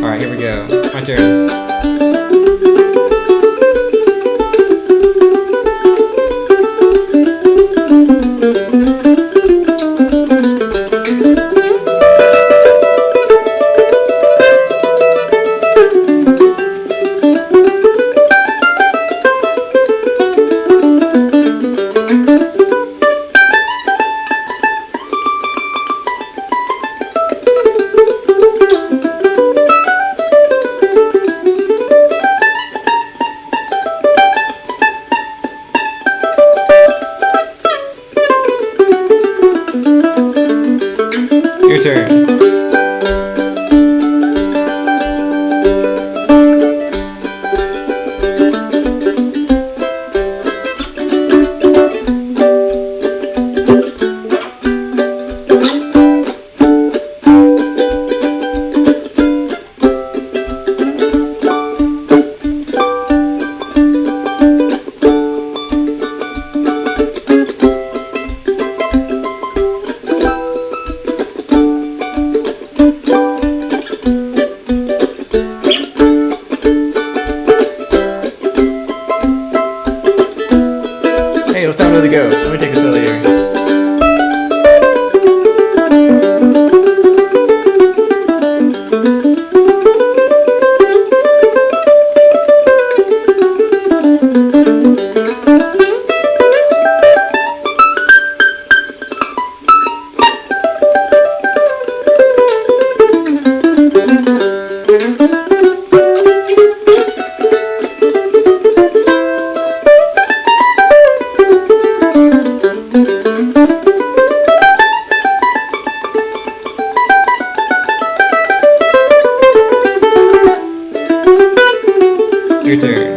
All right, here we go. My turn. Your turn. Hey, let's have another go. Let me take a solo here. Your turn.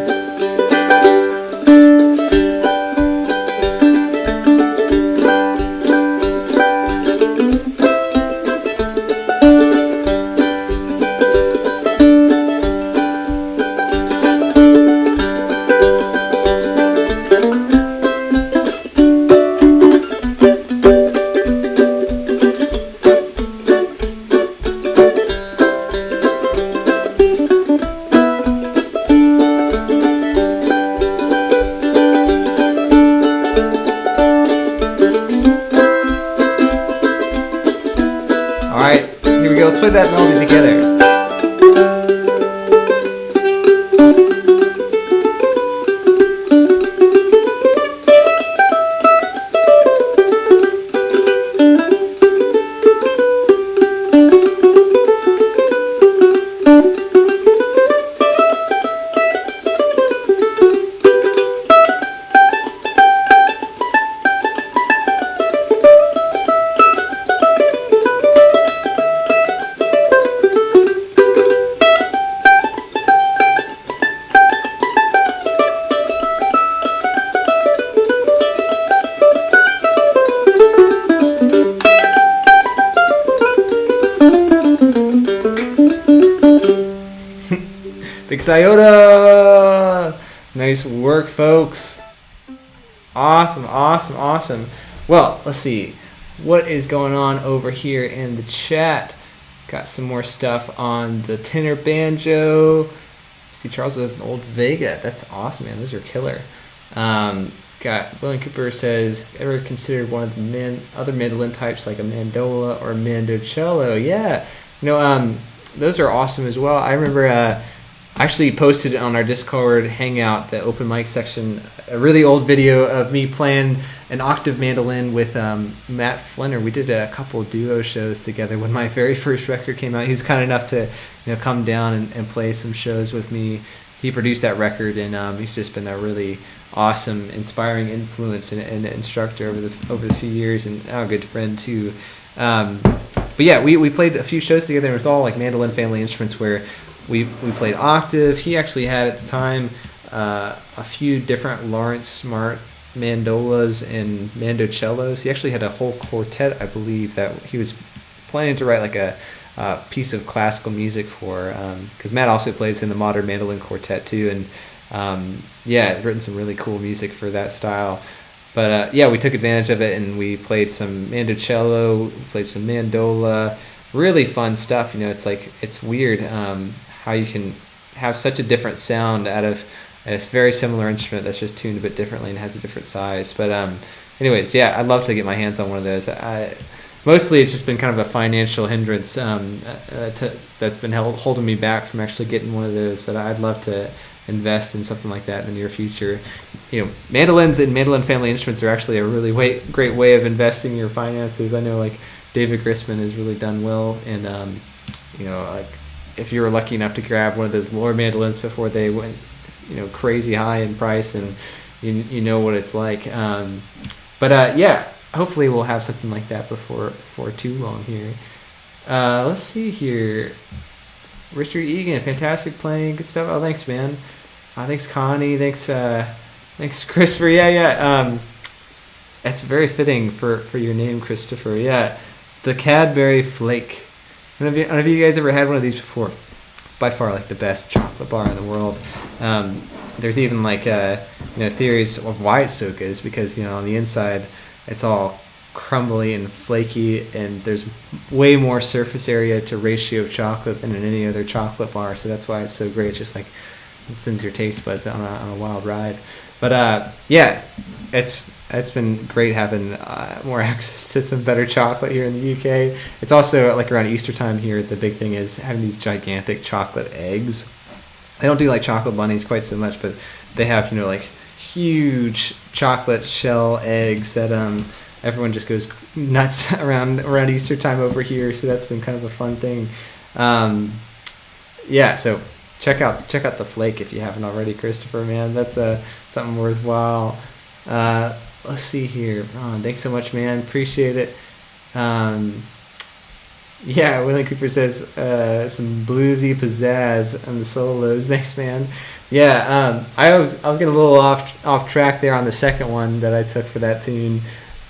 Nice, Iota! Nice work, folks. Awesome, awesome, awesome. Well, let's see. What is going on over here in the chat? Got some more stuff on the tenor banjo. See, Charles has an old Vega. That's awesome, man. Those are killer. Got William Cooper says, ever considered one of the other mandolin types like a mandola or mandocello? Yeah. Those are awesome as well. I remember I actually posted on our Discord Hangout, the open mic section, a really old video of me playing an octave mandolin with Matt Flinner. We did a couple duo shows together when my very first record came out. He was kind enough to come down and play some shows with me. He produced that record, and he's just been a really awesome, inspiring influence and instructor over the few years, and now a good friend too. But yeah, we played a few shows together, and it was all like mandolin family instruments where we played octave. He actually had at the time a few different Lawrence Smart mandolas and mandocellos. He actually had a whole quartet, I believe, that he was planning to write like a piece of classical music for, because Matt also plays in the modern mandolin quartet too, and written some really cool music for that style. But we took advantage of it, and we played some mandocello, we played some mandola, really fun stuff. It's weird how you can have such a different sound out of a very similar instrument that's just tuned a bit differently and has a different size. But anyways, I'd love to get my hands on one of those. Mostly it's just been kind of a financial hindrance that's been holding me back from actually getting one of those, but I'd love to invest in something like that in the near future. Mandolins and mandolin family instruments are actually a really great way of investing your finances. I know like David Grisman has really done well, and if you were lucky enough to grab one of those lower mandolins before they went crazy high in price, and you know what it's like. Hopefully we'll have something like that before too long here. Let's see here. Richard Egan, fantastic playing, good stuff. Oh, thanks, man. Thanks, Connie. Thanks, Christopher. That's very fitting for your name, Christopher. Yeah, the Cadbury Flake. Have you guys ever had one of these before? It's by far like the best chocolate bar in the world. There's even like theories of why it's so good is because on the inside it's all crumbly and flaky, and there's way more surface area to ratio of chocolate than in any other chocolate bar. So that's why it's so great. It's just like it sends your taste buds on a wild ride. But it's been great having more access to some better chocolate here in the UK. It's also like around Easter time here. The big thing is having these gigantic chocolate eggs. They don't do like chocolate bunnies quite so much, but they have like huge chocolate shell eggs that everyone just goes nuts around Easter time over here. So that's been kind of a fun thing. So check out the Flake if you haven't already, Christopher. Man, that's something worthwhile. Let's see here. Thanks so much, man. Appreciate it. William Cooper says some bluesy pizzazz on the solos. Thanks, man. I was getting a little off track there on the second one that I took for that tune,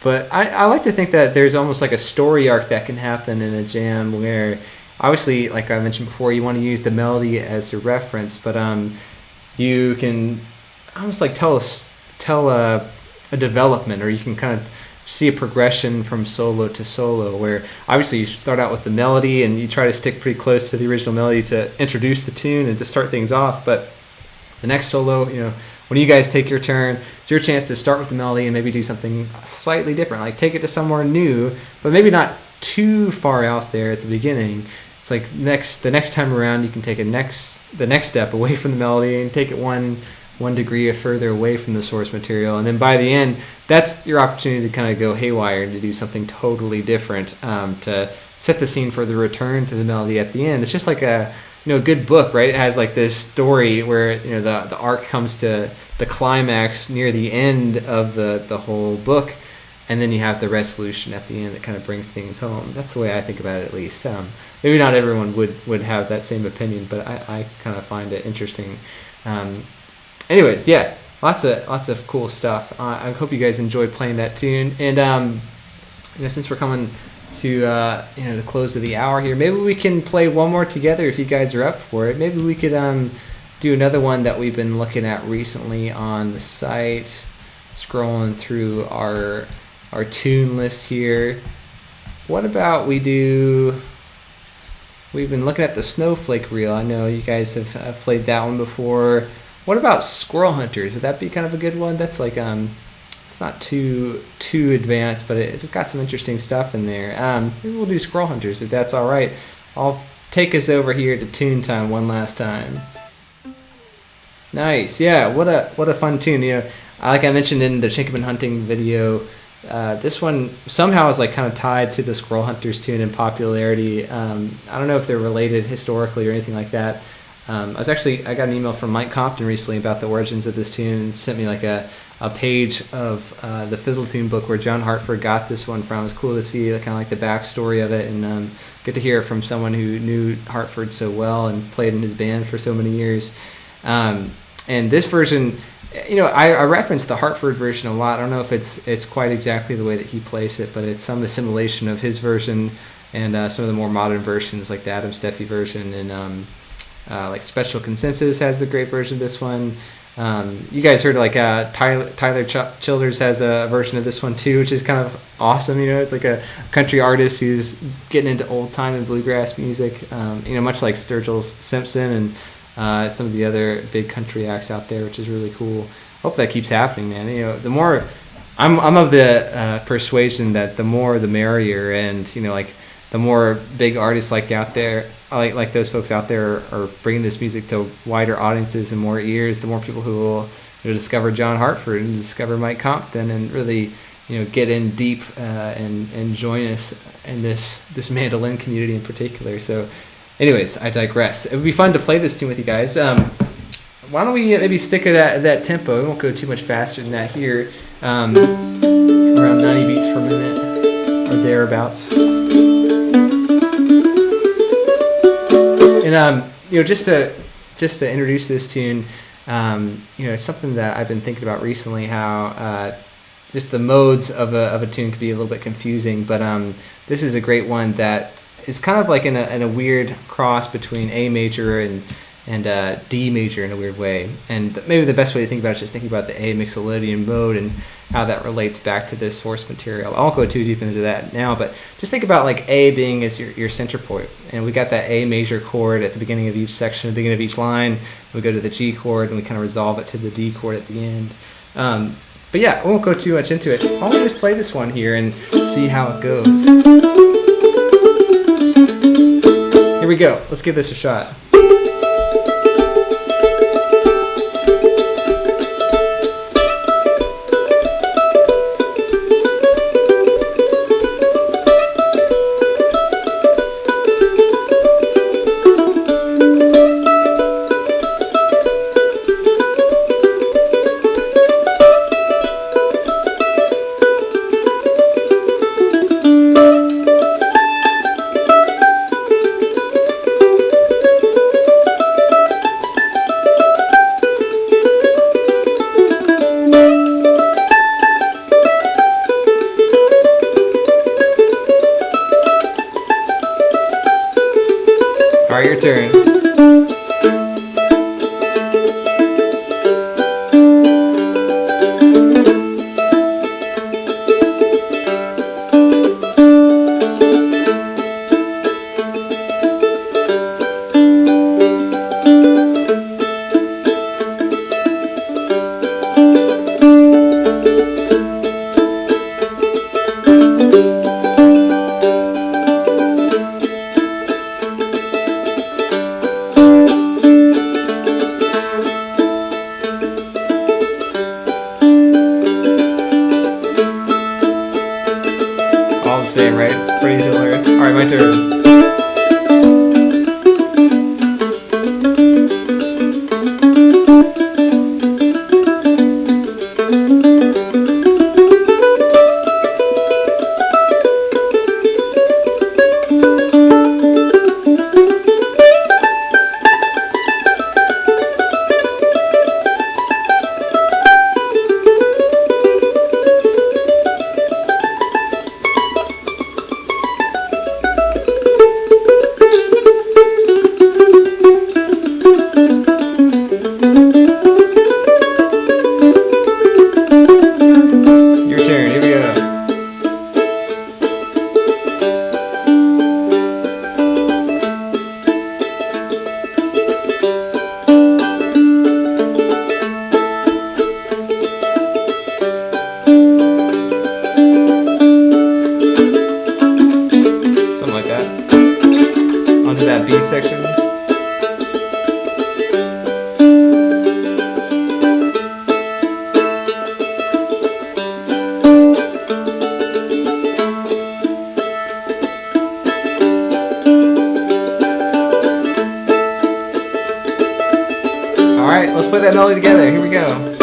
but I like to think that there's almost like a story arc that can happen in a jam where, obviously, like I mentioned before, you want to use the melody as your reference, but you can almost like tell a development, or you can kind of see a progression from solo to solo, where obviously you start out with the melody and you try to stick pretty close to the original melody to introduce the tune and to start things off. But the next solo, when you guys take your turn, it's your chance to start with the melody and maybe do something slightly different, like take it to somewhere new, but maybe not too far out there at the beginning. It's like the next time around, you can take the next step away from the melody and take it one degree further away from the source material, and then by the end, that's your opportunity to kind of go haywire and to do something totally different, to set the scene for the return to the melody at the end. It's just like a good book, right? It has like this story where the arc comes to the climax near the end of the whole book, and then you have the resolution at the end that kind of brings things home. That's the way I think about it, at least. Maybe not everyone would have that same opinion, but I kind of find it interesting. Anyways, lots of cool stuff. I hope you guys enjoyed playing that tune. And since we're coming to the close of the hour here, maybe we can play one more together if you guys are up for it. Maybe we could do another one that we've been looking at recently on the site. Scrolling through our tune list here. What about we've been looking at the Snowflake reel. I know you guys have played that one before. What about Squirrel Hunters? Would that be kind of a good one? That's like it's not too advanced, but it's got some interesting stuff in there. Maybe we'll do Squirrel Hunters if that's all right. I'll take us over here to tune time one last time. Nice, yeah. What a fun tune. You know, like I mentioned in the Chinkapin hunting video, this one somehow is like kind of tied to the Squirrel Hunters tune in popularity. I don't know if they're related historically or anything like that. I got an email from Mike Compton recently about the origins of this tune, and sent me like a page of the fiddle tune book where John Hartford got this one from. It was cool to see kind of like the backstory of it, and get to hear it from someone who knew Hartford so well and played in his band for so many years. And this version, you know, I referenced the Hartford version a lot. I don't know if it's quite exactly the way that he plays it, but it's some assimilation of his version and some of the more modern versions, like the Adam Steffi version, and like Special Consensus has the great version of this one. You guys heard like Tyler Childers has a version of this one too, which is kind of awesome. You know, it's like a country artist who's getting into old time and bluegrass music. You know, much like Sturgill Simpson and some of the other big country acts out there, which is really cool. Hope that keeps happening, man. You know, the more I'm of the persuasion that the more the merrier, and you know, like the more big artists like out there, like those folks out there are bringing this music to wider audiences and more ears, the more people who will discover John Hartford and discover Mike Compton and really get in deep and join us in this mandolin community in particular. So anyways, I digress. It would be fun to play this tune with you guys. Why don't we maybe stick to that tempo? We won't go too much faster than that here. Around 90 beats per minute or thereabouts. And just to introduce this tune, it's something that I've been thinking about recently. How just the modes of a tune can be a little bit confusing, but this is a great one that is kind of like in a weird cross between A major and D major in a weird way. And maybe the best way to think about it is just thinking about the A Mixolydian mode and how that relates back to this source material. I won't go too deep into that now, but just think about like A being as your center point. And we got that A major chord at the beginning of each section, at the beginning of each line. We go to the G chord and we kind of resolve it to the D chord at the end. But yeah, we won't go too much into it. Why don't we just play this one here and see how it goes. Here we go. Let's give this a shot. All right, your turn. Same, right? Pretty similar. All right, my turn. that melody together. Here we go.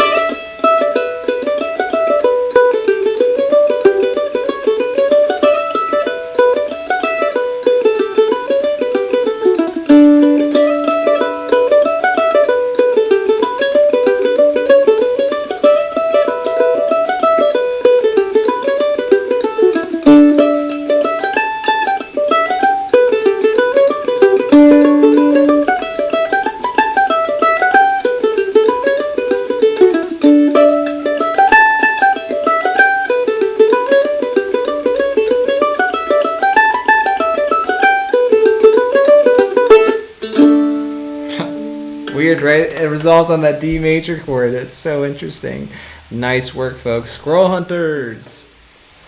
Weird, right? It resolves on that D major chord. It's so interesting. Nice work, folks. Squirrel Hunters.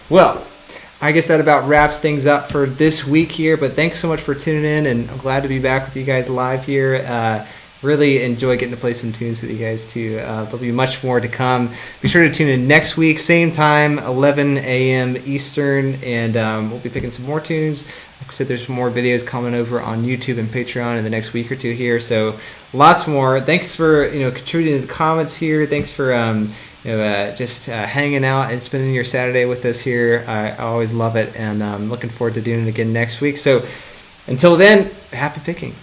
Well, I guess that about wraps things up for this week here, but thanks so much for tuning in, and I'm glad to be back with you guys live here. Really enjoy getting to play some tunes with you guys too. There'll be much more to come. Be sure to tune in next week, same time, 11 a.m. Eastern, and we'll be picking some more tunes. Like I said, there's more videos coming over on YouTube and Patreon in the next week or two here, so lots more. Thanks for contributing to the comments here. Thanks for just hanging out and spending your Saturday with us here. I always love it, and I'm looking forward to doing it again next week. So until then, happy picking.